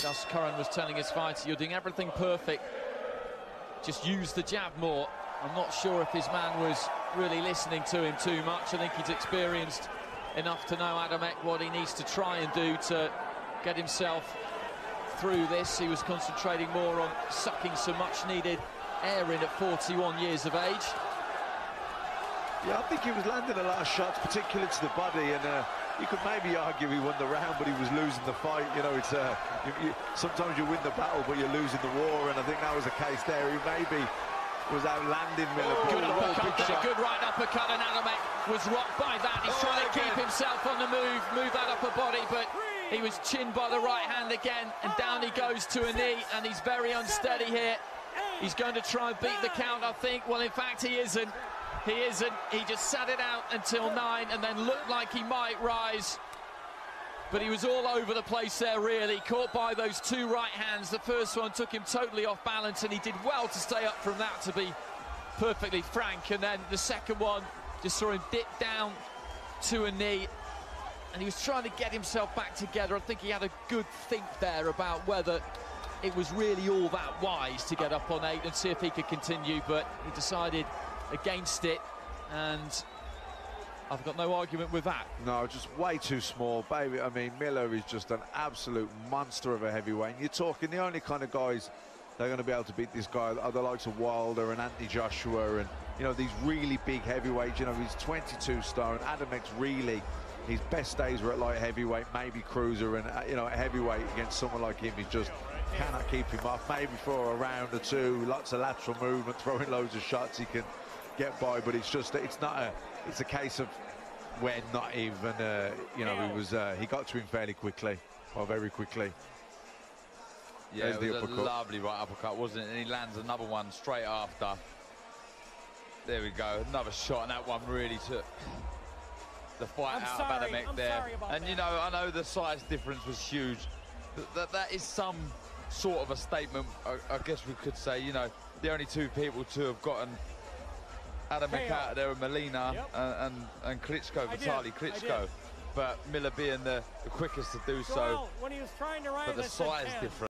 Thus Curran was telling his fighter, you're doing everything perfect, just use the jab more. I'm not sure if his man was really listening to him too much. I think he's experienced enough to know Adamek what he needs to try and do to get himself through this. He was concentrating more on sucking some much needed air in at 41 years of age. Yeah, I think he was landing a lot of shots, particularly to the body, and you could maybe argue he won the round, but he was losing the fight. You know, it's sometimes you win the battle, but you're losing the war, and I think that was the case there. He maybe was outlanding Miller. Good uppercut there, good right uppercut, and Adamek was rocked by that. He's trying to keep himself on the move that upper body, but he was chinned by the right hand again, and down he goes to a knee, and he's very unsteady here. He's going to try and beat the count, I think. Well, in fact, he isn't. He isn't. He just sat it out until 9 and then looked like he might rise. But he was all over the place there, really. Caught by those two right hands. The first one took him totally off balance, and he did well to stay up from that, to be perfectly frank. And then the second one just saw him dip down to a knee, and he was trying to get himself back together. I think he had a good think there about whether it was really all that wise to get up on 8 and see if he could continue, but he decided against it, and I've got no argument with that. No, just way too small, baby. I mean, Miller is just an absolute monster of a heavyweight. And you're talking the only kind of guys that are going to be able to beat this guy are the likes of Wilder and Anthony Joshua, and you know, these really big heavyweights. You know, he's 22 stone. Adamek's really, his best days were at light heavyweight, maybe cruiser, and you know, at heavyweight against someone like him, he just cannot keep him off. Maybe for a round or two, lots of lateral movement, throwing loads of shots, he can get by, but it's just, it's a case of when, not even, you know, he got to him fairly quickly, or very quickly. Yeah, it was a lovely right uppercut, wasn't it? And he lands another one straight after. There we go, another shot, and that one really took the fight out of Adamek there. And you know, I know the size difference was huge. That is some sort of a statement, I guess we could say. You know, the only two people to have gotten Adamek out of there are Molina and Klitschko, Vitaly Klitschko. But Miller being the quickest to do so. But the size difference.